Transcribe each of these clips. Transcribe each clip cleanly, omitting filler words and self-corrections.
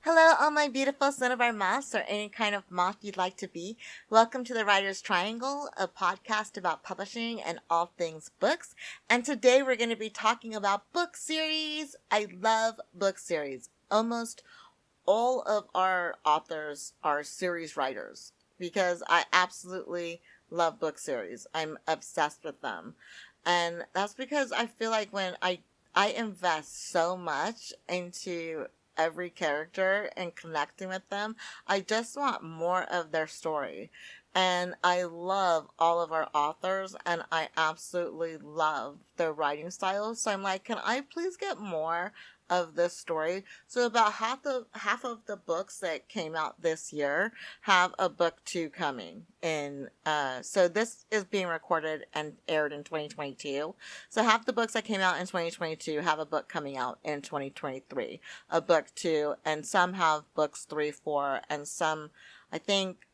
Hello, all my beautiful cinnabar moths, or any kind of moth you'd like to be. Welcome to the Writer's Triangle, a podcast about publishing and all things books. And today we're going to be talking about book series. I love book series. Almost all of our authors are series writers because I absolutely love book series. I'm obsessed with them. And that's because I feel like when I invest so much into every character and connecting with them, I just want more of their story. And I love all of our authors and I absolutely love their writing styles. So I'm like, can I please get more of this story? So about half of the books that came out this year have a book two coming in. So this is being recorded and aired in 2022. So half the books that came out in 2022 have a book coming out in 2023, a book two, and some have books 3, 4, and some, I think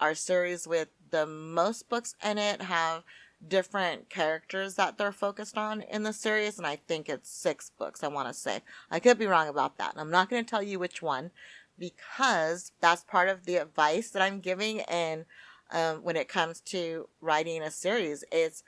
our series with the most books in it have different characters that they're focused on in the series, and I think it's 6 books, I want to say. I could be wrong about that. I'm not going to tell you which one because that's part of the advice that I'm giving. And when it comes to writing a series, it's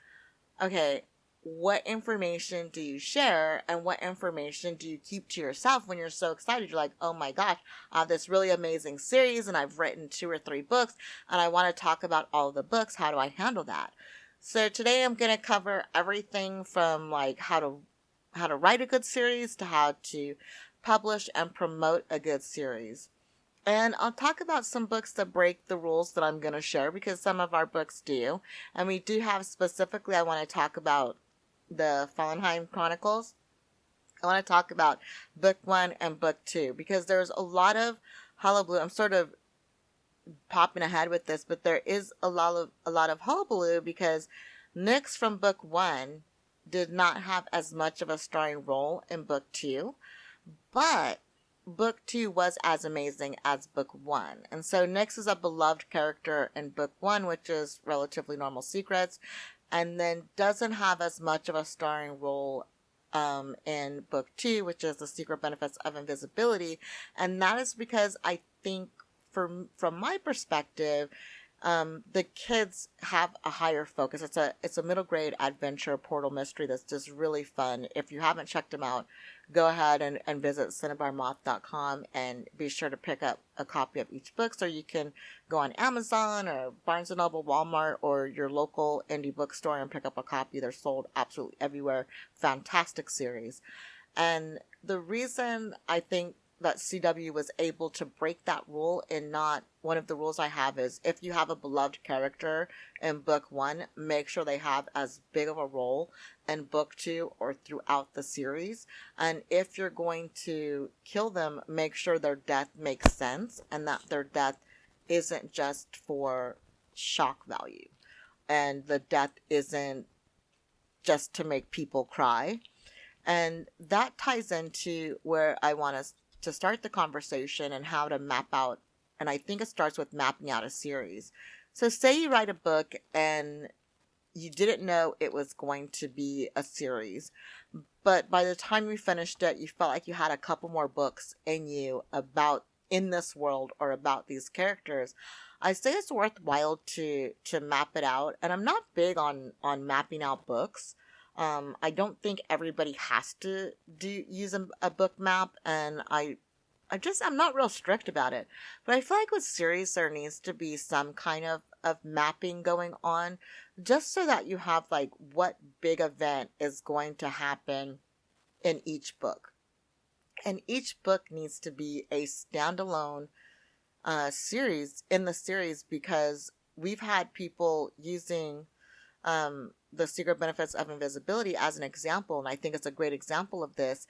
okay, what information do you share and what information do you keep to yourself when you're so excited? You're like, oh my gosh, I have this really amazing series and I've written 2 or 3 books and I want to talk about all of the books. How do I handle that? So today I'm going to cover everything from like how to write a good series to how to publish and promote a good series. And I'll talk about some books that break the rules that I'm going to share because some of our books do. And we do have specifically, I want to talk about the Fallenheim Chronicles. I want to talk about book 1 and book 2 because there's a lot of hullabaloo. I'm sort of popping ahead with this, but there is a lot of hullabaloo because Nyx from book 1 did not have as much of a starring role in book 2, but book 2 was as amazing as book 1. And so Nyx is a beloved character in book 1, which is Relatively Normal Secrets, and then doesn't have as much of a starring role in book 2, which is The Secret Benefits of Invisibility. And that is because I think from my perspective, the kids have a higher focus. It's a middle grade adventure portal mystery that's just really fun. If you haven't checked them out, go ahead and visit cinnabarmoth.com and be sure to pick up a copy of each book. So you can go on Amazon or Barnes & Noble, Walmart, or your local indie bookstore and pick up a copy. They're sold absolutely everywhere. Fantastic series. And the reason I think that CW was able to break that rule, and not one of the rules I have is if you have a beloved character in book 1, make sure they have as big of a role in book 2 or throughout the series. And if you're going to kill them, make sure their death makes sense and that their death isn't just for shock value and the death isn't just to make people cry. And that ties into where I want us to start the conversation and how to map out. And I think it starts with mapping out a series. So say you write a book and you didn't know it was going to be a series, but by the time you finished it, you felt like you had a couple more books in you about in this world or about these characters. I say it's worthwhile to map it out. And I'm not big on mapping out books. I don't think everybody has to use a book map, and I'm not real strict about it. But I feel like with series, there needs to be some kind of mapping going on, just so that you have like what big event is going to happen in each book. And each book needs to be a standalone series in the series, because we've had people using The Secret Benefits of Invisibility as an example, and I think it's a great example of this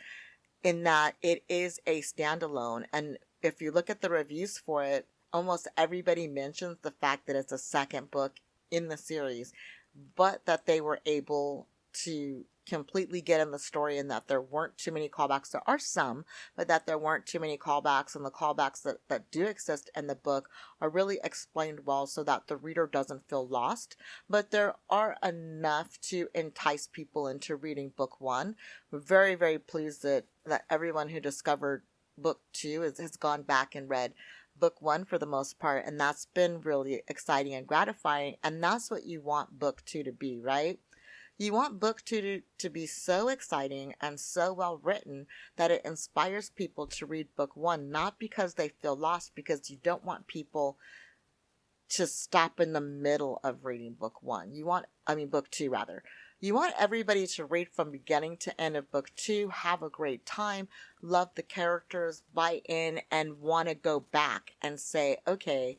in that it is a standalone. And if you look at the reviews for it, almost everybody mentions the fact that it's a second book in the series, but that they were able to completely get in the story and that there weren't too many callbacks. There are some, but that there weren't too many callbacks, and the callbacks that do exist in the book are really explained well so that the reader doesn't feel lost. But there are enough to entice people into reading book 1. We're very, very pleased that everyone who discovered book two has gone back and read book one for the most part, and that's been really exciting and gratifying. And that's what you want book two to be, right? You want book two to be so exciting and so well written that it inspires people to read book one, not because they feel lost, because you don't want people to stop in the middle of reading book one. Book two rather. You want everybody to read from beginning to end of book two, have a great time, love the characters, buy in, and want to go back and say, okay,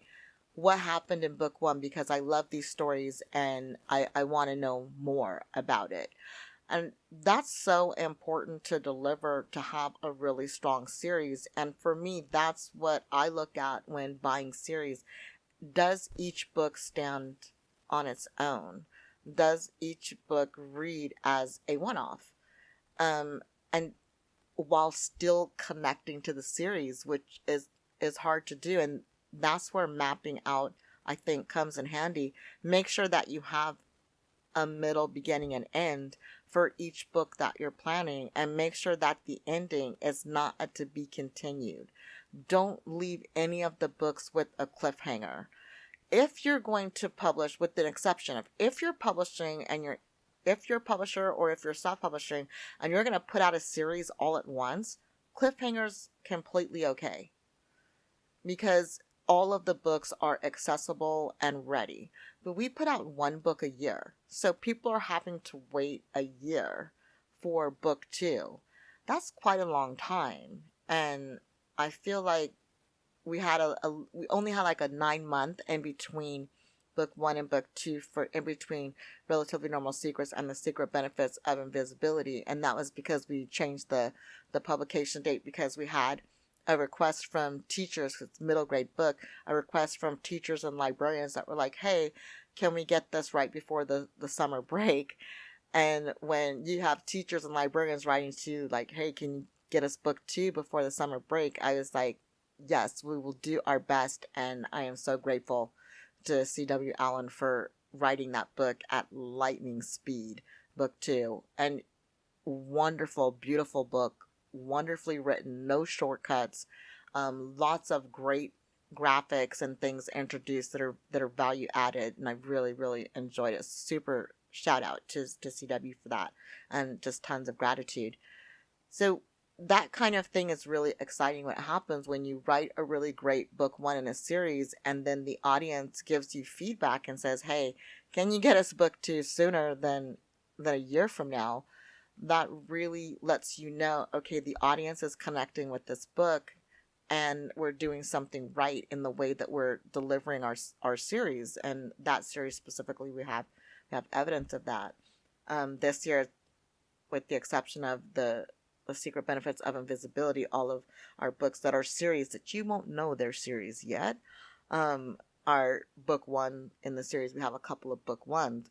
what happened in book one, because I love these stories and I want to know more about it. And that's so important to deliver, to have a really strong series. And for me, that's what I look at when buying series. Does each book stand on its own? Does each book read as a one-off? And while still connecting to the series, which is hard to do. And that's where mapping out, I think, comes in handy. Make sure that you have a middle, beginning, and end for each book that you're planning, and make sure that the ending is not a to be continued. Don't leave any of the books with a cliffhanger. If you're going to publish, with the exception of if you're publishing and if you're a publisher or if you're self-publishing and you're going to put out a series all at once, cliffhangers completely okay. Because all of the books are accessible and ready. But we put out one book a year. So people are having to wait a year for book two. That's quite a long time. And I feel like we only had like a 9-month in between book one and book two, for in between Relatively Normal Secrets and The Secret Benefits of Invisibility. And that was because we changed the publication date, because we had a request from teachers, it's a middle grade book, a request from teachers and librarians that were like, hey, can we get this right before the summer break? And when you have teachers and librarians writing to like, hey, can you get us book two before the summer break? I was like, yes, we will do our best. And I am so grateful to C.W. Allen for writing that book at lightning speed, book two. And wonderful, beautiful book, wonderfully written, no shortcuts, lots of great graphics and things introduced that are value added, and I really, really enjoyed it. Super shout out to CW for that, and just tons of gratitude. So that kind of thing is really exciting. What happens when you write a really great book one in a series, and then the audience gives you feedback and says, hey, can you get us book two sooner than a year from now? That really lets you know, okay, the audience is connecting with this book, and we're doing something right in the way that we're delivering our series. And that series specifically, we have evidence of that. This year, with the exception of the Secret Benefits of Invisibility, all of our books that are series that you won't know they're series yet are book one in the series. We have a couple of book ones.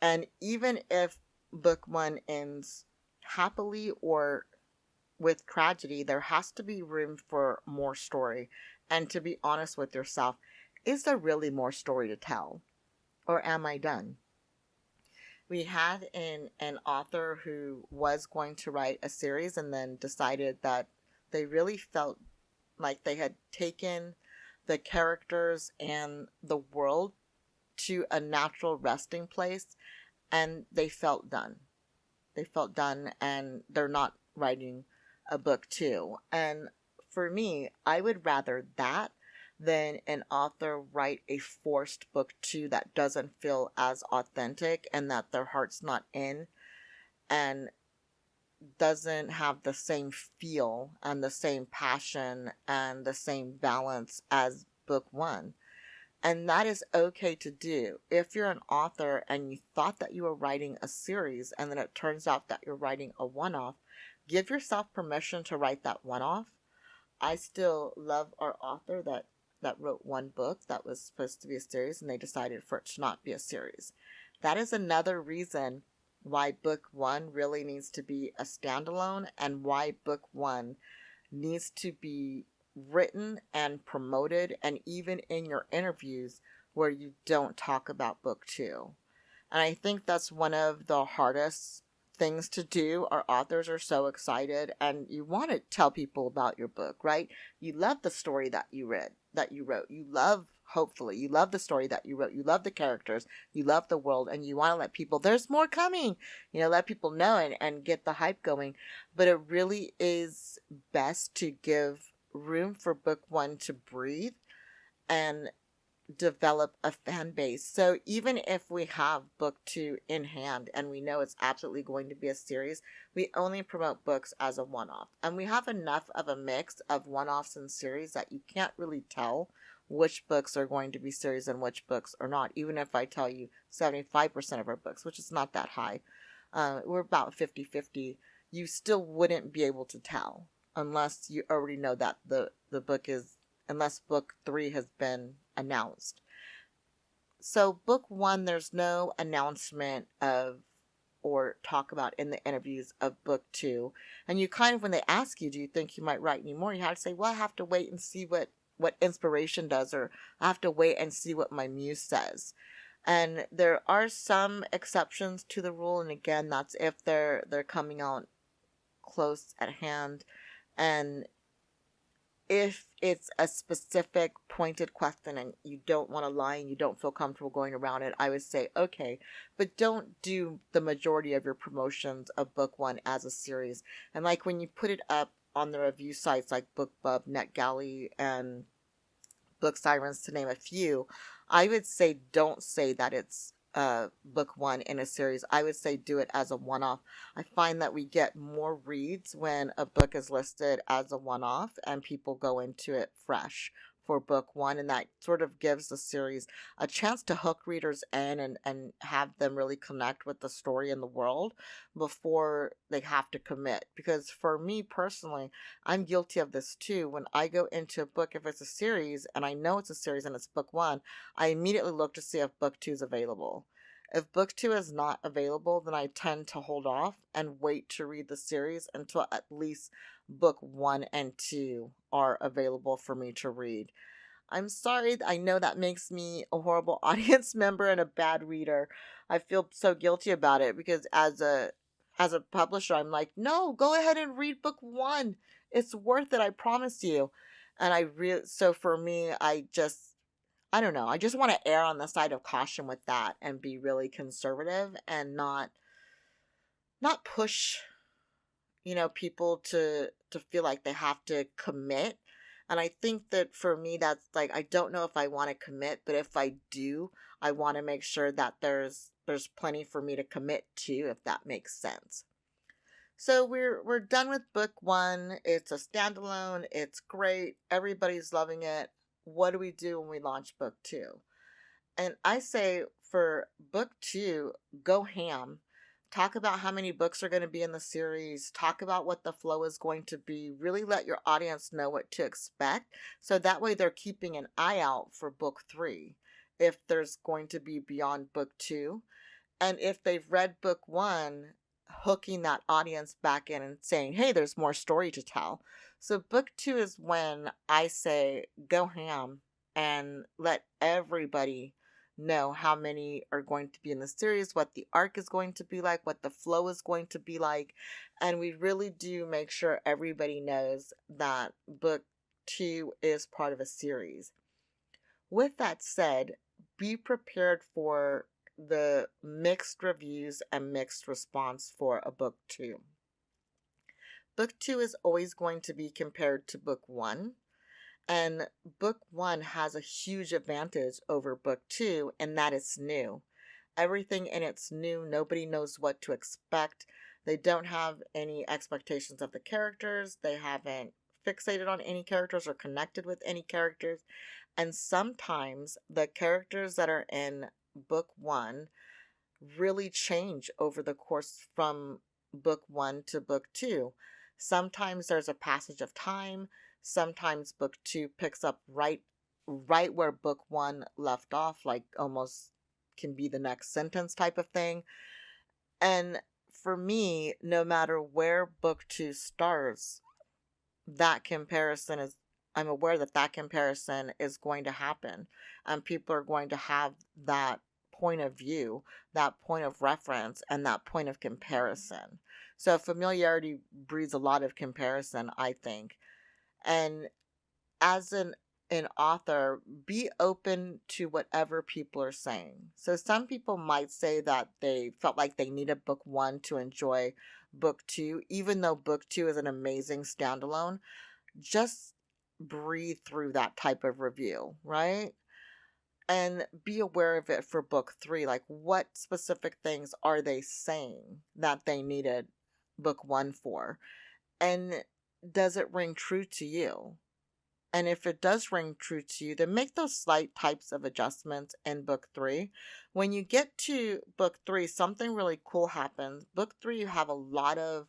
And even if book one ends happily or with tragedy, there has to be room for more story. And to be honest with yourself, is there really more story to tell? Or am I done? We had an author who was going to write a series and then decided that they really felt like they had taken the characters and the world to a natural resting place, and they felt done. They felt done, and they're not writing a book two. And for me, I would rather that than an author write a forced book two that doesn't feel as authentic, and that their heart's not in and doesn't have the same feel and the same passion and the same balance as book one. And that is okay to do. If you're an author and you thought that you were writing a series and then it turns out that you're writing a one-off, give yourself permission to write that one-off. I still love our author that wrote one book that was supposed to be a series, and they decided for it to not be a series. That is another reason why book one really needs to be a standalone, and why book one needs to be written and promoted, and even in your interviews where you don't talk about book two. And I think that's one of the hardest things to do. Our authors are so excited, and you want to tell people about your book, right? You love the story that you wrote. You love, hopefully, you love the story that you wrote. You love the characters. You love the world, and you want to let people, there's more coming, let people know and get the hype going. But it really is best to give room for book one to breathe and develop a fan base. So even if we have book two in hand and we know it's absolutely going to be a series, we only promote books as a one-off. And we have enough of a mix of one-offs and series that you can't really tell which books are going to be series and which books are not. Even if I tell you 75% of our books, which is not that high, we're about 50-50, you still wouldn't be able to tell unless you already know that the book is, unless book three has been announced. So book one, there's no announcement of or talk about in the interviews of book two. And you kind of, when they ask you, do you think you might write any more? You have to say, well, I have to wait and see what inspiration does, or I have to wait and see what my muse says. And there are some exceptions to the rule. And again, that's if they're coming out close at hand. And if it's a specific pointed question and you don't want to lie and you don't feel comfortable going around it, I would say, okay, but don't do the majority of your promotions of book one as a series. And like when you put it up on the review sites like BookBub, NetGalley, and Book Sirens, to name a few, I would say don't say that it's book one in a series. I would say do it as a one-off. I find that we get more reads when a book is listed as a one-off and people go into it fresh for book one, and that sort of gives the series a chance to hook readers in and have them really connect with the story and the world before they have to commit. Because for me personally, I'm guilty of this too. When I go into a book, if it's a series and I know it's a series and it's book one, I immediately look to see if book two is available. If book two is not available, then I tend to hold off and wait to read the series until at least book one and two are available for me to read. I'm sorry, I know that makes me a horrible audience member and a bad reader. I feel so guilty about it because as a publisher, I'm like, no, go ahead and read book one. It's worth it, I promise you. And so for me, I don't know. I just want to err on the side of caution with that and be really conservative and not push, people to feel like they have to commit. And I think that for me, that's like, I don't know if I want to commit, but if I do, I want to make sure that there's plenty for me to commit to, if that makes sense. So we're done with book one. It's a standalone. It's great. Everybody's loving it. What do we do when we launch book two? And I say for book two, go ham. Talk about how many books are going to be in the series. Talk about what the flow is going to be. Really let your audience know what to expect. So that way they're keeping an eye out for book three, if there's going to be beyond book two. And if they've read book one, hooking that audience back in and saying, hey, there's more story to tell. So book two is when I say go ham and let everybody know how many are going to be in the series, what the arc is going to be like, what the flow is going to be like. And we really do make sure everybody knows that book two is part of a series. With that said, be prepared for the mixed reviews and mixed response for a book two. Book two is always going to be compared to book one. And book one has a huge advantage over book two, and that it's new. Everything in it's new. Nobody knows what to expect. They don't have any expectations of the characters. They haven't fixated on any characters or connected with any characters. And sometimes the characters that are in book one really change over the course from book one to book two. Sometimes there's a passage of time. Sometimes book two picks up right where book one left off, like almost can be the next sentence type of thing. And for me, no matter where book two starts, I'm aware that comparison is going to happen, and people are going to have that point of view, that point of reference, and that point of comparison. So familiarity breeds a lot of comparison, I think. And as an author, be open to whatever people are saying. So some people might say that they felt like they needed book one to enjoy book two, even though book two is an amazing standalone. Just breathe through that type of review, right? And be aware of it for book three. Like, what specific things are they saying that they needed book one for? And does it ring true to you? And if it does ring true to you, then make those slight types of adjustments in book three. When you get to book three, something really cool happens. Book three, you have a lot of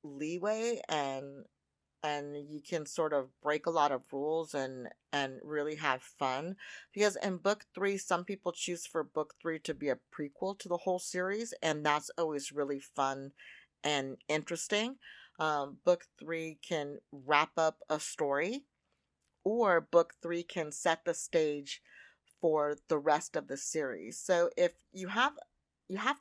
leeway, and you can sort of break a lot of rules and really have fun, because in book three, some people choose for book three to be a prequel to the whole series, and that's always really fun and interesting. Book three can wrap up a story, or book three can set the stage for the rest of the series. So if you have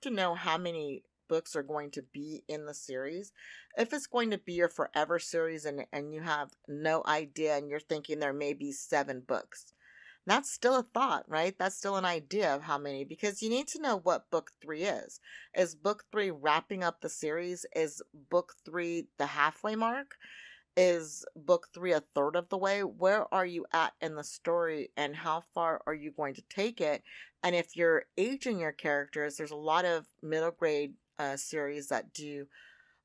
to know how many books are going to be in the series. If it's going to be your forever series, and you have no idea and you're thinking there may be 7 books, that's still a thought, right? That's still an idea of how many, because you need to know what book three is. Is book three wrapping up the series? Is book three the halfway mark? Is book three a third of the way? Where are you at in the story, and how far are you going to take it? And if you're aging your characters, there's a lot of middle grade series that do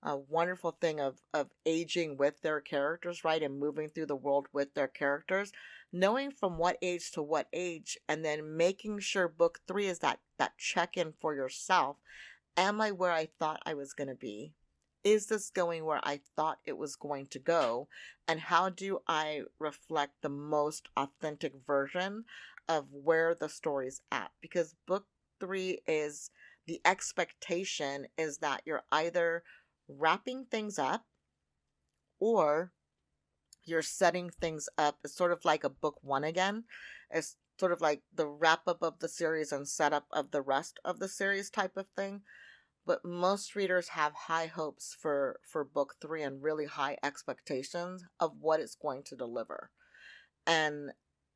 a wonderful thing of aging with their characters, right? And moving through the world with their characters, knowing from what age to what age, and then making sure book three is that check-in for yourself. Am I where I thought I was going to be? Is this going where I thought it was going to go? And how do I reflect the most authentic version of where the story's at? Because book three is, the expectation is that you're either wrapping things up or you're setting things up. It's sort of like a book one again. It's sort of like the wrap up of the series and setup of the rest of the series type of thing. But most readers have high hopes for book three, and really high expectations of what it's going to deliver. And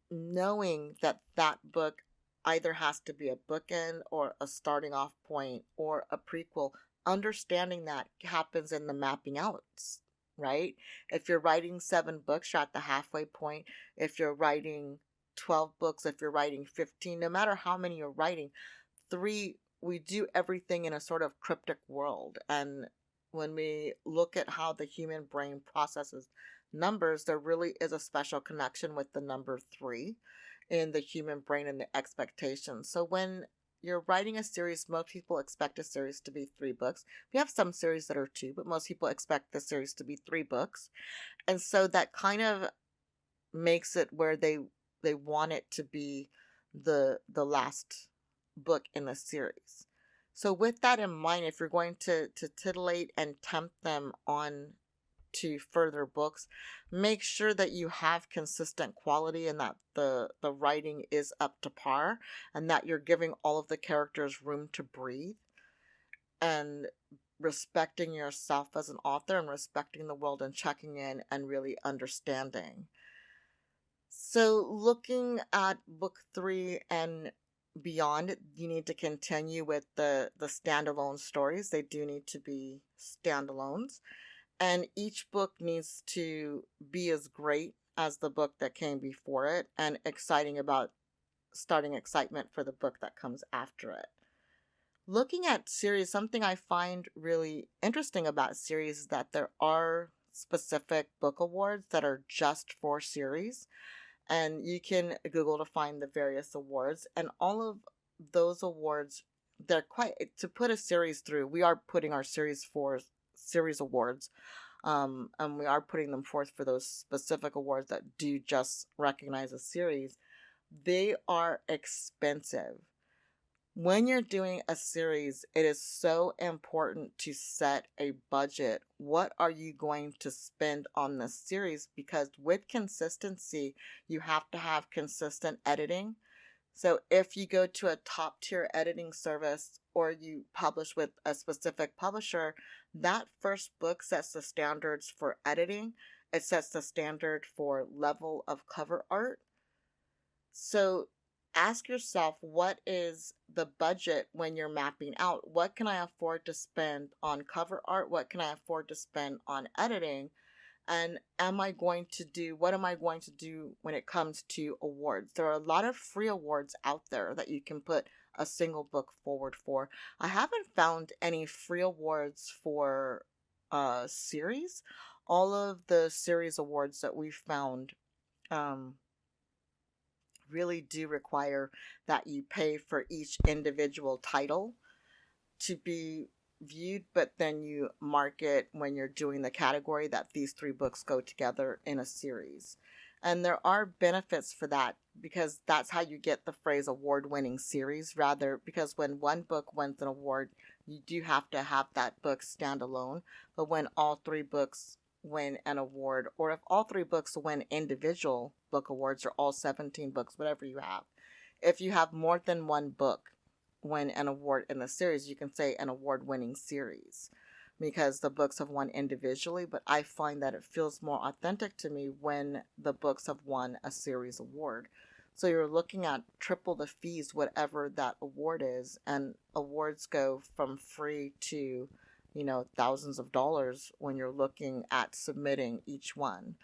knowing that that book either has to be a bookend or a starting off point or a prequel, understanding that happens in the mapping outs, right? If you're writing 7 books, you're at the halfway point. If you're writing 12 books, if you're writing 15, no matter how many you're writing, three, we do everything in a sort of cryptic world. And when we look at how the human brain processes numbers, there really is a special connection with the number 3 in the human brain and the expectations. So when you're writing a series, most people expect a series to be 3 books. We have some series that are 2, but most people expect the series to be 3 books. And so that kind of makes it where they want it to be the last book in the series. So with that in mind, if you're going to titillate and tempt them on to further books, make sure that you have consistent quality, and that the writing is up to par, and that you're giving all of the characters room to breathe, and respecting yourself as an author, and respecting the world, and checking in and really understanding. So looking at book 3 and beyond, you need to continue with the standalone stories. They do need to be standalones. And each book needs to be as great as the book that came before it, and exciting about starting excitement for the book that comes after it. Looking at series, something I find really interesting about series is that there are specific book awards that are just for series. And you can Google to find the various awards, and all of those awards, they're quite, to put a series through, we are putting our series awards, and we are putting them forth for those specific awards that do just recognize a series. They are expensive. When you're doing a series, it is so important to set a budget. What are you going to spend on this series? Because with consistency, you have to have consistent editing. So if you go to a top tier editing service or you publish with a specific publisher, that first book sets the standards for editing. It sets the standard for level of cover art. So ask yourself, what is the budget when you're mapping out? What can I afford to spend on cover art? What can I afford to spend on editing? And what am I going to do when it comes to awards? There are a lot of free awards out there that you can put a single book forward for. I haven't found any free awards for series. All of the series awards that we found um, really do require that you pay for each individual title to be viewed, but then you mark it when you're doing the category that these three books go together in a series. And there are benefits for that because that's how you get the phrase award winning series, rather, because when one book wins an award, you do have to have that book stand alone. But when all three books win an award, or if all three books win individual book awards, or all 17 books, whatever you have, if you have more than one book win an award in the series, you can say an award-winning series because the books have won individually, but I find that it feels more authentic to me when the books have won a series award. So you're looking at triple the fees, whatever that award is, and awards go from free to, thousands of dollars when you're looking at submitting each one.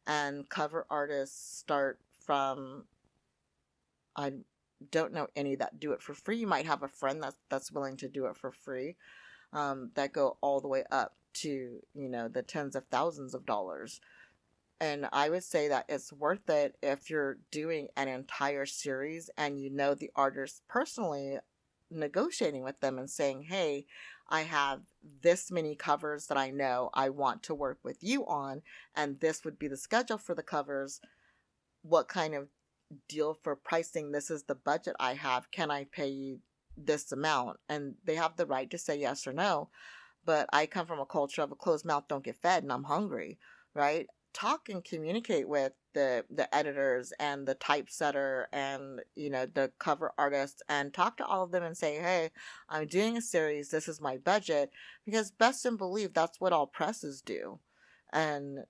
And cover artists start from, I don't know any that do it for free. You might have a friend that's willing to do it for free, that go all the way up to, the tens of thousands of dollars. And I would say that it's worth it if you're doing an entire series and you know the artist personally, negotiating with them and saying, hey, I have this many covers that I know I want to work with you on, and this would be the schedule for the covers. What kind of deal for pricing? This is the budget I have. Can I pay you this amount? And they have the right to say yes or no. But I come from a culture of a closed mouth don't get fed, and I'm hungry, right? Talk and communicate with the editors and the typesetter and the cover artist, and talk to all of them and say, hey, I'm doing a series, this is my budget, because best and believe that's what all presses do. And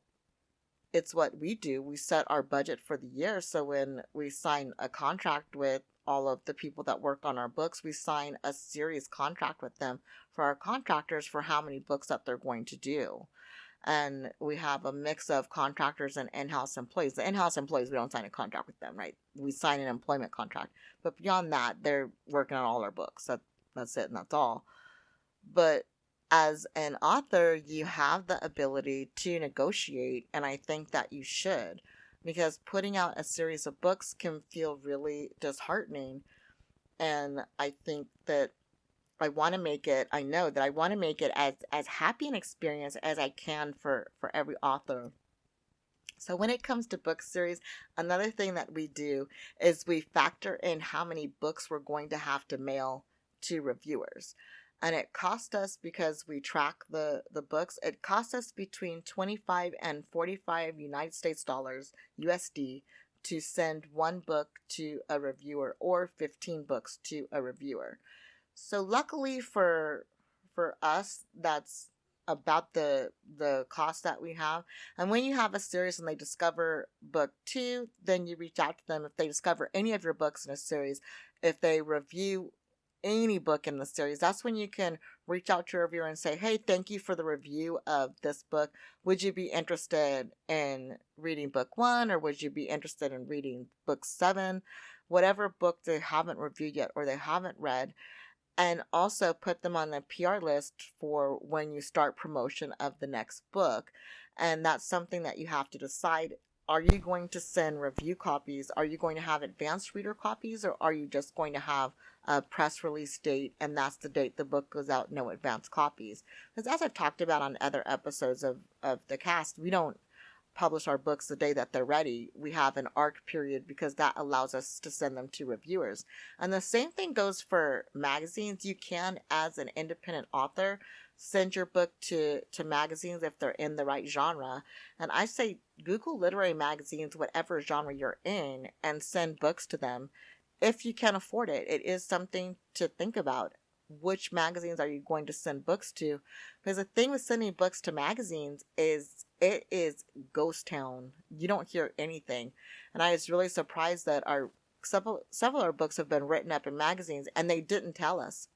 it's what we do. We set our budget for the year. So when we sign a contract with all of the people that work on our books, we sign a series contract with them for our contractors for how many books that they're going to do. And we have a mix of contractors and in-house employees. The in-house employees, we don't sign a contract with them, right? We sign an employment contract. But beyond that, they're working on all our books. That's it, and that's all. But as an author, you have the ability to negotiate, and I think that you should, because putting out a series of books can feel really disheartening. And I think that I know that I want to make it as happy an experience as I can for every author. So when it comes to book series, another thing that we do is we factor in how many books we're going to have to mail to reviewers. And it costs us, because we track the books, it costs us between 25 and 45 United States dollars, USD, to send one book to a reviewer, or 15 books to a reviewer. So luckily for us, that's about the cost that we have. And when you have a series and they discover book 2, then you reach out to them. If they discover any of your books in a series, if they review any book in the series, that's when you can reach out to a reviewer and say, hey, thank you for the review of this book. Would you be interested in reading book 1, or would you be interested in reading book 7? Whatever book they haven't reviewed yet or they haven't read. And also put them on the PR list for when you start promotion of the next book. And that's something that you have to decide. Are you going to send review copies? Are you going to have advanced reader copies? Or are you just going to have a press release date, and that's the date the book goes out, no advanced copies? Because as I've talked about on other episodes of the cast, we don't publish our books the day that they're ready. We have an ARC period because that allows us to send them to reviewers. And the same thing goes for magazines. You can, as an independent author, send your book to magazines if they're in the right genre. And I say Google literary magazines, whatever genre you're in, and send books to them. if you can afford it, it is something to think about. Which magazines are you going to send books to? Because the thing with sending books to magazines is it is ghost town. You don't hear anything. And I was really surprised that our several of our books have been written up in magazines and they didn't tell us.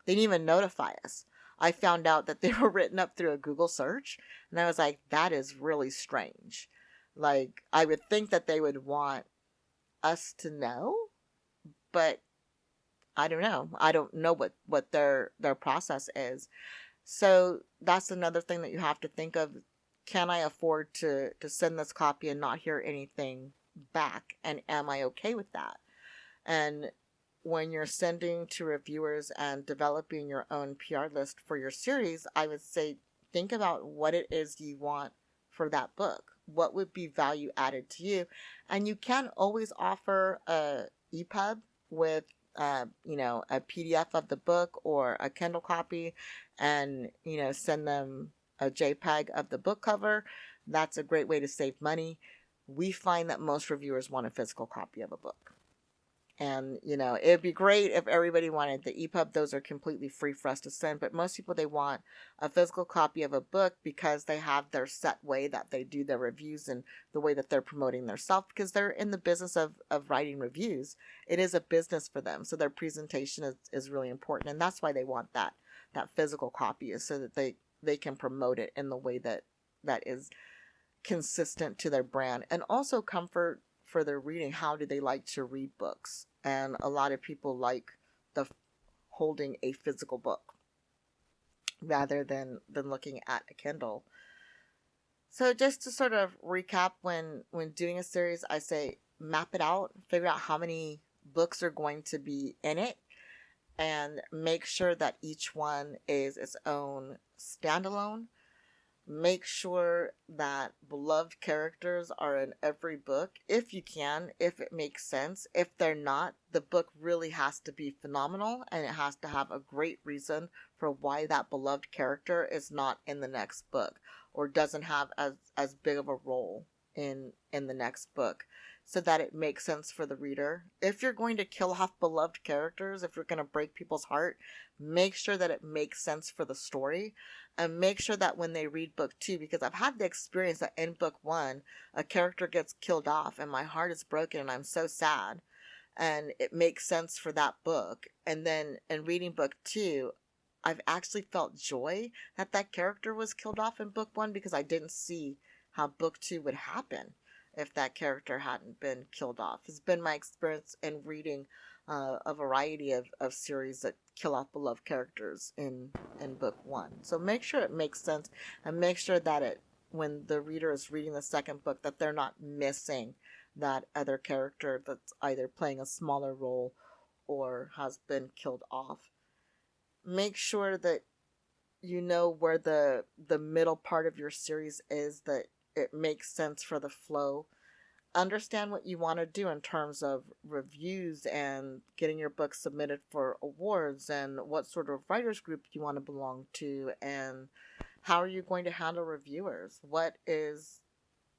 They didn't even notify us. I found out that they were written up through a Google search, and I was like, that is really strange. Like, I would think that they would want us to know, but I don't know. I don't know what their process is. So that's another thing that you have to think of. Can I afford to send this copy and not hear anything back? And am I okay with that? And when you're sending to reviewers and developing your own PR list for your series, I would say think about what it is you want for that book. What would be value added to you? And you can always offer a EPUB with a PDF of the book or a Kindle copy, and send them a JPEG of the book cover. That's a great way to save money. We find that most reviewers want a physical copy of a book. And, it'd be great if everybody wanted the EPUB. Those are completely free for us to send. But most people, they want a physical copy of a book because they have their set way that they do their reviews and the way that they're promoting themselves, because they're in the business of writing reviews. It is a business for them. So their presentation is really important. And that's why they want that physical copy, is so that they can promote it in the way that is consistent to their brand, and also comfort for their reading. How do they like to read books? And a lot of people like the holding a physical book rather than looking at a Kindle. So just to sort of recap, when doing a series, I say map it out, figure out how many books are going to be in it, and make sure that each one is its own standalone. Make sure that beloved characters are in every book, if you can, if it makes sense. If they're not, the book really has to be phenomenal, and it has to have a great reason for why that beloved character is not in the next book, or doesn't have as big of a role in the next book, so that it makes sense for the reader. If you're going to kill off beloved characters, if you're going to break people's heart, make sure that it makes sense for the story. And make sure that when they read book 2, because I've had the experience that in book 1, a character gets killed off and my heart is broken and I'm so sad. And it makes sense for that book. And then in reading book 2, I've actually felt joy that that character was killed off in book 1, because I didn't see how book 2 would happen if that character hadn't been killed off. It's been my experience in reading a variety of series that kill off beloved characters in book 1. So make sure it makes sense, and make sure that when the reader is reading the second book, that they're not missing that other character that's either playing a smaller role or has been killed off. Make sure that you know where the middle part of your series is, that it makes sense for the flow. Understand what you want to do in terms of reviews and getting your book submitted for awards, and what sort of writers group you want to belong to, and how are you going to handle reviewers. What is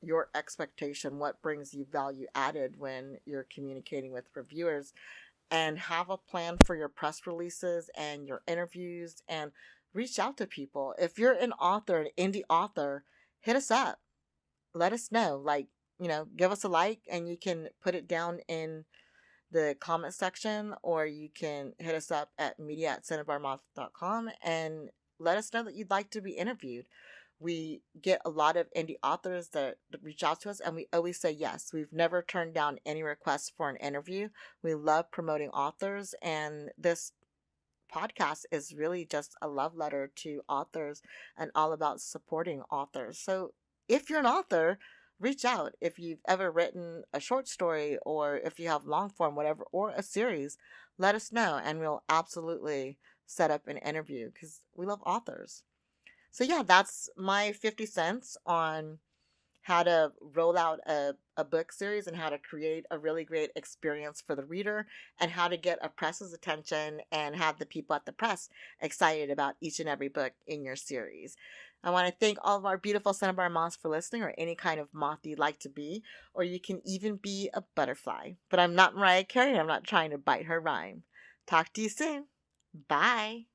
your expectation? What brings you value added when you're communicating with reviewers? And have a plan for your press releases and your interviews, and reach out to people. If you're an author, an indie author, hit us up. Let us know. Like, give us a like, and you can put it down in the comment section, or you can hit us up at media@scentedarmouth.com and let us know that you'd like to be interviewed. We get a lot of indie authors that reach out to us, and we always say yes. We've never turned down any requests for an interview. We love promoting authors, and this podcast is really just a love letter to authors and all about supporting authors. So if you're an author, reach out. If you've ever written a short story, or if you have long form, whatever, or a series, let us know, and we'll absolutely set up an interview, because we love authors. So yeah, that's my 50 cents on how to roll out a a book series and how to create a really great experience for the reader and how to get a press's attention and have the people at the press excited about each and every book in your series. I want to thank all of our beautiful Cinnabar moths for listening, or any kind of moth you'd like to be, or you can even be a butterfly. But I'm not Mariah Carey, and I'm not trying to bite her rhyme. Talk to you soon. Bye.